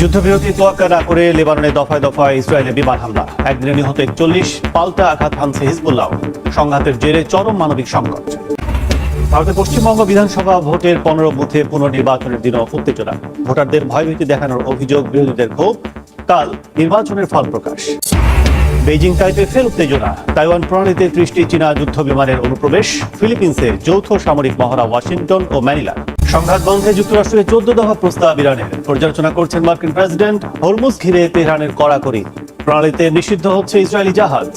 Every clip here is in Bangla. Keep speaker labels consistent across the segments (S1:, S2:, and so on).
S1: যুদ্ধবিরতি তোয়াক্কা না করে লেবাননে দফায় দফায় ইসরায়েলের বিমান হামলা, একদিনে নিহত 41, পাল্টা আঘাত হানছে হিজবুল্লাহ। সংঘাতের জেরে চরম মানবিক সংকট। ভারতের পশ্চিমবঙ্গ বিধানসভা ভোটের 15 বুথে পুনর্নির্বাচনের দিনও উত্তেজনা, ভোটারদের ভয়ভীতি দেখানোর অভিযোগ, বিরোধীদের ক্ষোভ। কাল নির্বাচনের ফল প্রকাশ। বেইজিং টাইপে ফের উত্তেজনা, তাইওয়ান প্রণালীতে 30টি চীনা যুদ্ধ বিমানের অনুপ্রবেশ, ফিলিপিন্সে যৌথ সামরিক মহড়া ওয়াশিংটন ও ম্যানিলা। সংঘাত বন্ধে যুক্তরাষ্ট্রের 14 দফা প্রস্তাব ইরানের, পর্যালোচনা করছেন মার্কিন প্রেসিডেন্ট। হরমুজ ঘিরে তেহরানের কড়াকড়ি, প্রণালীতে নিষিদ্ধ হচ্ছে ইসরায়েলি জাহাজ।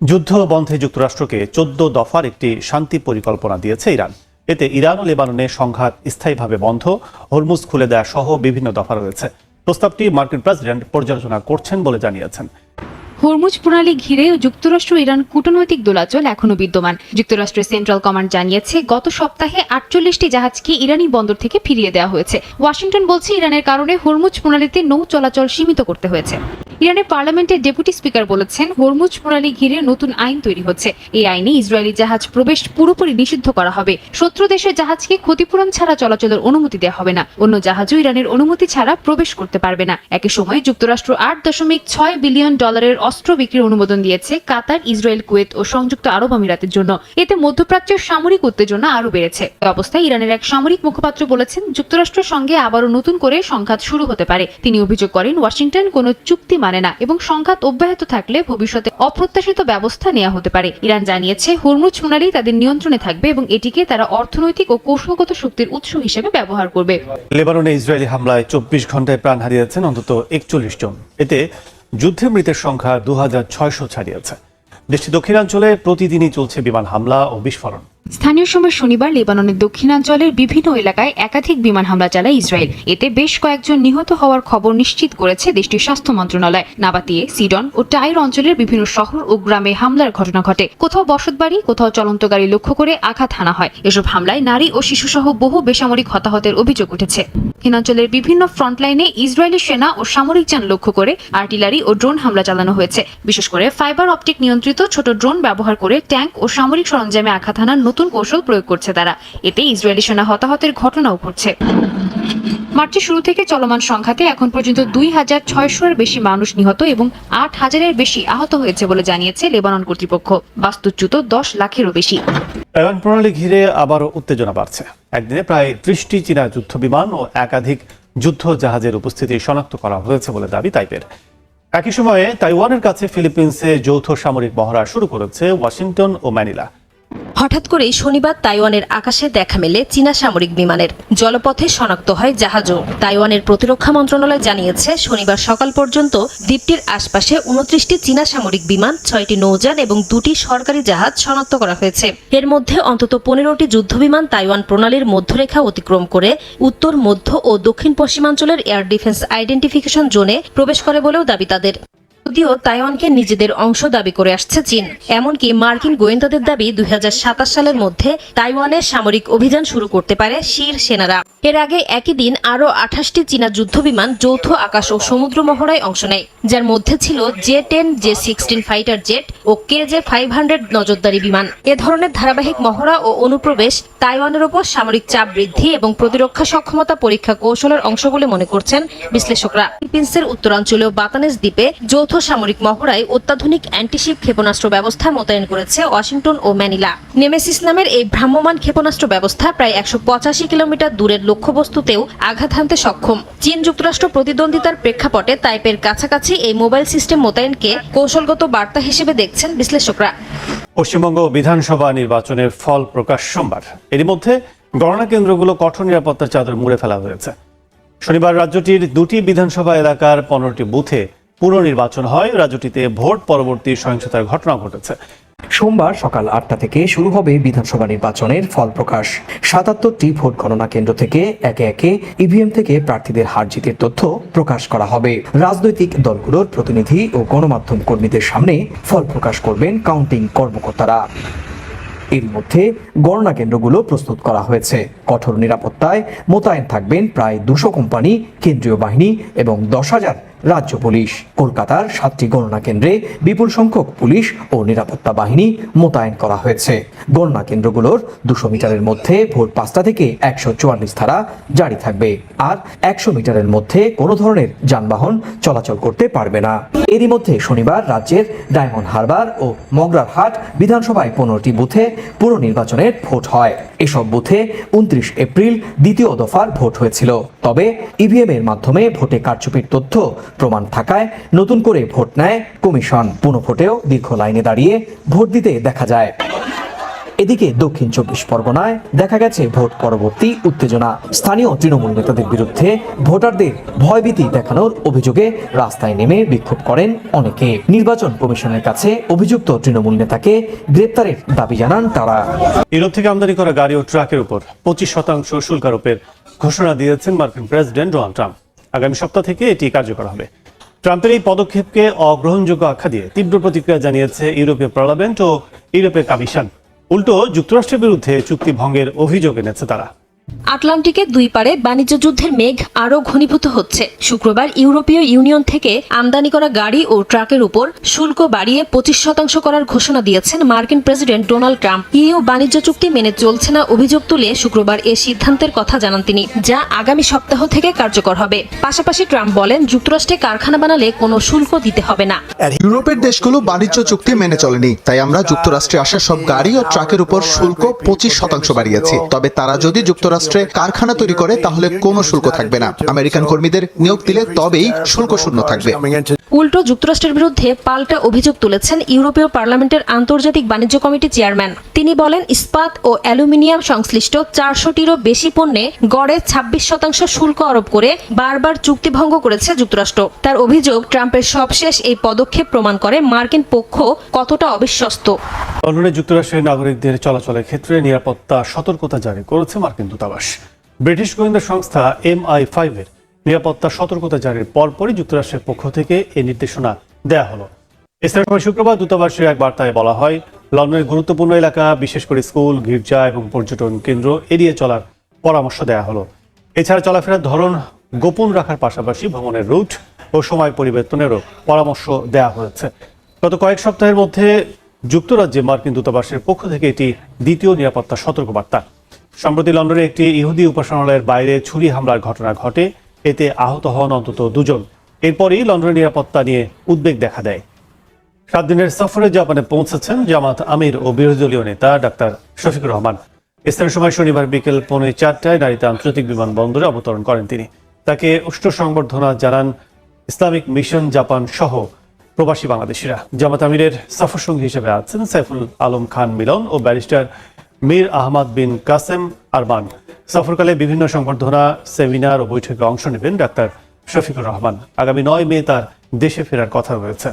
S1: যুদ্ধ বন্ধে যুক্তরাষ্ট্রকে 14 দফার একটি শান্তি পরিকল্পনা দিয়েছে ইরান। এতে ইরান ও লেবাননে সংঘাত স্থায়ীভাবে বন্ধ, হরমুজ খুলে দেয়া সহ বিভিন্ন দফা রয়েছে। প্রস্তাবটি মার্কিন প্রেসিডেন্ট পর্যালোচনা করছেন বলে জানিয়েছেন।
S2: হরমুজ প্রণালী ঘিরে যুক্তরাষ্ট্র ইরান কূটনৈতিক দোলাচল এখনো বিদ্যমান। যুক্তরাষ্ট্রের সেন্ট্রাল কমান্ড জানিয়েছে, গত সপ্তাহে 48টি জাহাজকে ইরানি বন্দর থেকে ফিরিয়ে দেওয়া হয়েছে। ওয়াশিংটন বলছে, ইরানের কারণে হরমুজ প্রণালীতে নৌ চলাচল সীমিত করতে হয়েছে। ইরানের পার্লামেন্টের ডেপুটি স্পিকার বলেছেন, হরমুজ প্রণালী ঘিরে নতুন আইন তৈরি হচ্ছে। এই আইনে ইসরায়েলি জাহাজ প্রবেশ পুরোপুরি নিষিদ্ধ করা হবে। শত্রু দেশের জাহাজকে ক্ষতিপূরণ ছাড়া চলাচলের অনুমতি দেওয়া হবে না। অন্য জাহাজও ইরানের অনুমতি ছাড়া প্রবেশ করতে পারবে না। একই সময় যুক্তরাষ্ট্র $8.6 বিলিয়ন অস্ত্র বিক্রির অনুমোদন দিয়েছে কাতার, ইসরায়েল, কুয়েত ও সংযুক্ত আরব আমিরাতের জন্য। এতে মধ্যপ্রাচ্যের সামরিক উত্তেজনা আরও বেড়েছে। এই অবস্থায় ইরানের এক সামরিক মুখপাত্র বলেছেন, যুক্তরাষ্ট্রের সঙ্গে আবারও নতুন করে সংঘাত শুরু হতে পারে। তিনি অভিযোগ করেন, ওয়াশিংটন কোনো চুক্তি মানে না এবং সংঘাত অব্যাহত থাকলে ভবিষ্যতে অপ্রত্যাশিত ব্যবস্থা নেওয়া হতে পারে। ইরান জানিয়েছে, হরমুজ প্রণালী তাদের নিয়ন্ত্রণে থাকবে এবং এটিকে তারা অর্থনৈতিক ও কৌশলগত শক্তির উৎস হিসেবে ব্যবহার করবে।
S1: লেবাননে ইসরায়েলি হামলায় 24 ঘন্টায় প্রাণ হারিয়েছেন অন্তত 41 জন। এতে যুদ্ধে মৃতের সংখ্যা 2600 ছাড়িয়েছে। দেশটির দক্ষিণাঞ্চলে প্রতিদিনই চলছে বিমান হামলা ও বিস্ফোরণ।
S2: স্থানীয় সময় শনিবার লেবাননের দক্ষিণাঞ্চলের বিভিন্ন এলাকায় একাধিক বিমান হামলা চালায় ইসরায়েল। এতে বেশ কয়েকজন নিহত হওয়ার খবর নিশ্চিত করেছে দেশটির স্বাস্থ্য মন্ত্রণালয়। নাবাতিয়ে, সিডন ও টাইর অঞ্চলের বিভিন্ন শহর ও গ্রামে হামলার ঘটনা ঘটে। কোথাও বসতবাড়ি, কোথাও চলন্ত গাড়ি লক্ষ্য করে আঘাত হানা হয়। এসব হামলায় নারী ও শিশুসহ বহু বেসামরিক হতাহতের অভিযোগ উঠেছে। দক্ষিণাঞ্চলের বিভিন্ন ফ্রন্টলাইনে ইসরায়েলি সেনা ও সামরিক যান লক্ষ্য করে আর্টিলারি ও ড্রোন হামলা চালানো হয়েছে। বিশেষ করে ফাইবার অপটিক নিয়ন্ত্রিত ছোট ড্রোন ব্যবহার করে ট্যাঙ্ক ও সামরিক সরঞ্জামে আঘাত হানার নতুন কৌশল প্রয়োগ করছে তারা। এতে ইসরায়েলি সেনা হতাহতের ঘটনাও ঘটছে। মার্চের শুরু থেকে চলমান সংঘাতে এখন পর্যন্ত 2600-এর বেশি মানুষ নিহত এবং 8000-এর বেশি আহত হয়েছে বলে জানিয়েছে লেবানন কর্তৃপক্ষ। বাস্তুচ্যুত 10 লাখেরও বেশি।
S1: তাইওয়ান প্রণালী ঘিরে আবারও উত্তেজনা বাড়ছে। একদিনে প্রায় 30টি চীনা যুদ্ধ বিমান ও একাধিক যুদ্ধ জাহাজের উপস্থিতি শনাক্ত করা হয়েছে বলে দাবি তাইপের। একই সময়ে তাইওয়ানের কাছে ফিলিপিন্সে যৌথ সামরিক মহড়া শুরু করেছে ওয়াশিংটন ও ম্যানিলা।
S3: হঠাৎ করেই শনিবার তাইওয়ানের আকাশে দেখা মেলে চীনা সামরিক বিমানের। জলপথে শনাক্ত হয় জাহাজও। তাইওয়ানের প্রতিরক্ষা মন্ত্রণালয় জানিয়েছে, শনিবার সকাল পর্যন্ত দ্বীপটির আশপাশে 29টি চীনা সামরিক বিমান, 6টি নৌযান এবং 2টি সরকারি জাহাজ শনাক্ত করা হয়েছে। এর মধ্যে অন্তত 15টি যুদ্ধবিমান তাইওয়ান প্রণালীর মধ্যরেখা অতিক্রম করে উত্তর, মধ্য ও দক্ষিণ পশ্চিমাঞ্চলের এয়ার ডিফেন্স আইডেন্টিফিকেশন জোনে প্রবেশ করে বলেও দাবি তাদের। যদিও তাইওয়ানকে নিজেদের অংশ দাবি করে আসছে চীন। এমনকি মার্কিন গোয়েন্দাদের দাবি 2027 সালের মধ্যে তাইওয়ানে সামরিক অভিযান শুরু করতে পারে শীর সেনারা। এর আগে একই দিন আরও 28টি চীনা যুদ্ধবিমান যৌথ আকাশ ও সমুদ্র মহড়ায় অংশ নেয়, যার মধ্যে ছিল J-10, J-16 ফাইটার জেট ও KJ-500 নজরদারি বিমান। এ ধরনের ধারাবাহিক মহড়া ও অনুপ্রবেশ তাইওয়ানের ওপর সামরিক চাপ বৃদ্ধি এবং প্রতিরক্ষা সক্ষমতা পরীক্ষা কৌশলের অংশ বলে মনে করছেন বিশ্লেষকরা। ফিলিপিন্সের উত্তরাঞ্চলীয় বাতানেস দ্বীপে যৌথ সামরিক মহড়ায় অত্যাধুনিক অ্যান্টিশিপ ক্ষেপণাস্ত্র ব্যবস্থা মোতায়েন করেছে ওয়াশিংটন ও ম্যানিলা। নেমেসিস নামের এই ভ্রাম্যমাণ ক্ষেপণাস্ত্র ব্যবস্থা প্রায় 185 কিলোমিটার দূরের লক্ষ্যবস্তুতেও আঘাত হানতে সক্ষম। চীন যুক্তরাষ্ট্র প্রতিদ্বন্দ্বিতার প্রেক্ষাপটে তাইপের কাছাকাছি এই মোবাইল সিস্টেম মোতায়েনকে কৌশলগত বার্তা হিসেবে দেখছেন বিশ্লেষকরা।
S1: পশ্চিমবঙ্গ বিধানসভা নির্বাচনের ফল প্রকাশ সোমবার। এরই মধ্যে গণনা কেন্দ্রগুলো কঠোর নিরাপত্তার চাদর মুড়ে ফেলা হয়েছে। শনিবার রাজ্যটির 2টি বিধানসভা এলাকার 15টি বুথে পুনর্নির্বাচন হয়। রাজ্যটিতে ভোট পরবর্তী সহিংসতার ঘটনা ঘটেছে।
S4: সোমবার সকাল 8টা থেকে শুরু হবে বিধানসভা নির্বাচনের ফল প্রকাশ। 77টি ভোট গণনা কেন্দ্র থেকে একে একে ইভিএম থেকে প্রার্থীদের হার জিতের তথ্য প্রকাশ করা হবে। রাজনৈতিক দলগুলোর প্রতিনিধি ও গণমাধ্যম কর্মীদের সামনে ফল প্রকাশ করবেন কাউন্টিং কর্মকর্তারা। এর মধ্যে গণনা কেন্দ্রগুলো প্রস্তুত করা হয়েছে। কঠোর নিরাপত্তায় মোতায়েন থাকবেন প্রায় 200 কোম্পানি, কেন্দ্রীয় বাহিনী এবং 10,000 রাজ্য পুলিশ। কলকাতার 7টি গণনা কেন্দ্রে বিপুল সংখ্যক পুলিশ ও নিরাপত্তা বাহিনী মোতায়েন করা হয়েছে। গণনা কেন্দ্রগুলোর 200 মিটারের মধ্যে ভোর 5টা থেকে 144 ধারা জারি থাকবে, আর 100 মিটারের মধ্যে কোনো ধরনের যানবাহন চলাচল করতে পারবে না। এরই মধ্যে শনিবার রাজ্যের ডায়মন্ড হারবার ও মগরারহাট বিধানসভায় 15টি বুথে পুরো নির্বাচনের ভোট হয়। এসব বুথে 29 এপ্রিল দ্বিতীয় দফার ভোট হয়েছিল। তবে ইভিএম এর মাধ্যমে ভোটে কারচুপির তথ্য প্রমাণ থাকায় নতুন করে ভোট নেয় কমিশন। পুনঃভোটেও দীর্ঘ লাইনে দাঁড়িয়ে ভোট দিতে দেখা যায়। এদিকে দক্ষিণ 24 পরগনায় দেখা গেছে ভোট পরবর্তী উত্তেজনা। স্থানীয় তৃণমূল নেতাদের বিরুদ্ধে ভোটারদের ভয়ভীতি দেখানোর অভিযোগে রাস্তায় নেমে বিক্ষোভ করেন অনেকে। নির্বাচন কমিশনের কাছে অভিযুক্ত তৃণমূল নেতাকে গ্রেপ্তারের দাবি জানান তারা।
S1: ইউরোপ থেকে আমদানি করা গাড়ি ও ট্রাকের উপর 25% শুল্ক আরোপের ঘোষণা দিয়েছেন মার্কিন প্রেসিডেন্ট ডোনাল্ড ট্রাম্প। আগামী সপ্তাহ থেকে এটি কার্যকর হবে। ট্রাম্পের এই পদক্ষেপকে অগ্রহণযোগ্য আখ্যা দিয়ে তীব্র প্রতিক্রিয়া জানিয়েছে ইউরোপীয় পার্লামেন্ট ও ইউরোপীয় কমিশন। উল্টো যুক্তরাষ্ট্রের বিরুদ্ধে চুক্তি ভঙ্গের অভিযোগ এনেছে তারা।
S3: আটলান্টিকের দুই পারে বাণিজ্য যুদ্ধের মেঘ আরও ঘনীভূত হচ্ছে। শুক্রবার ইউরোপীয় ইউনিয়ন থেকে আমদানি করা গাড়ি ও ট্রাকের উপর শুল্ক বাড়িয়ে 25% করার ঘোষণা দিয়েছেন মার্কিন প্রেসিডেন্ট ডোনাল্ড ট্রাম্প। ইউ বাণিজ্য চুক্তি মেনে চলছে না অভিযোগ তুলে শুক্রবার এ সিদ্ধান্তের কথা জানান তিনি, যা আগামী সপ্তাহ থেকে কার্যকর হবে। পাশাপাশি ট্রাম্প বলেন, যুক্তরাষ্ট্রে কারখানা বানালে কোনো শুল্ক দিতে হবে না।
S5: ইউরোপের দেশগুলো বাণিজ্য চুক্তি মেনে চলেনি, তাই আমরা যুক্তরাষ্ট্রে আসা সব গাড়ি ও ট্রাকের উপর শুল্ক 25% বাড়িয়েছি। তবে তারা যদি যুক্তরাষ্ট্রে কারখানা তৈরি করে তাহলে কোনো শুল্ক থাকবে না। আমেরিকান কর্মীদের নিয়োগ দিলে তবেই শুল্ক শূন্য থাকবে।
S3: উল্টো যুক্তরাষ্ট্রের বিরুদ্ধে পাল্টা অভিযোগ তুলেছেন ইউরোপীয় পার্লামেন্টের আন্তর্জাতিক বাণিজ্য কমিটি চেয়ারম্যান। তিনি বলেন, ইস্পাত ও অ্যালুমিনিয়াম সংশ্লিষ্ট 400টিরও বেশি পণ্যে গড়ে 26% শুল্ক আরোপ করে বারবার চুক্তি ভঙ্গ করেছে যুক্তরাষ্ট্র। তার অভিযোগ, ট্রাম্পের সবশেষ এই পদক্ষেপ প্রমাণ করে মার্কিন পক্ষ কতটা অবিশ্বস্ত।
S1: লন্ডনে যুক্তরাষ্ট্রের নাগরিকদের চলাচলের ক্ষেত্রে নিরাপত্তা সতর্কতা জারি করেছে মার্কিন দূতাবাস। ব্রিটিশ গোয়েন্দা সংস্থা MI5 এর নিরাপত্তা সতর্কতা জারির পরপরই যুক্তরাষ্ট্রের পক্ষ থেকে এই নির্দেশনা দেয়া হলো। এছাড়া শুক্রবার দূতাবাসের এক বার্তায় বলা হয়, লন্ডনের গুরুত্বপূর্ণ এলাকা, বিশেষ করে স্কুল, গির্জা এবং পর্যটন কেন্দ্র এড়িয়ে চলার পরামর্শ দেয়া হলো। এছাড়া চলাফেরার ধরন গোপন রাখার পাশাপাশি ভ্রমণের রুট ও সময় পরিবর্তনেরও পরামর্শ দেয়া হয়েছে। গত কয়েক সপ্তাহের মধ্যে যুক্তরাজ্যে মার্কিন দূতাবাসের পক্ষ থেকে এটি দ্বিতীয় নিরাপত্তা সতর্কবার্তা। সম্প্রতি লন্ডনে একটি ইহুদি উপাসনালয়ের বাইরে ছুরি হামলার ঘটনা ঘটে, এতে আহত হন অন্তত 2 জন। এরপরই লন্ডনের নিরাপত্তা নিয়ে উদ্বেগ দেখা দেয়। 7 দিনের সফরে জাপানে পৌঁছেছেন জামাত আমির ও বিরোধী দলীয় নেতা ডাক্তার শফিকুর রহমান। স্থানীয় সময় শনিবার বিকেল 4:45 নারীতে আন্তর্জাতিক বিমানবন্দরে অবতরণ করেন তিনি। তাকে উষ্ণ সংবর্ধনা জানান ইসলামিক মিশন জাপান সহ প্রবাসী বাংলাদেশিরা। জামাত আমিরের সফরসঙ্গী হিসেবে আছেন সাইফুল আলম খান মিলন ও ব্যারিস্টার মীর আহমদ বিন কাসেম আরমান। সফরকালে বিভিন্ন সংবর্ধনা, সেমিনার ও বৈঠকে অংশ নেবেন ডাক্তার শফিকুর রহমান। আগামী 9 মে তার দেশে ফেরার কথা রয়েছে।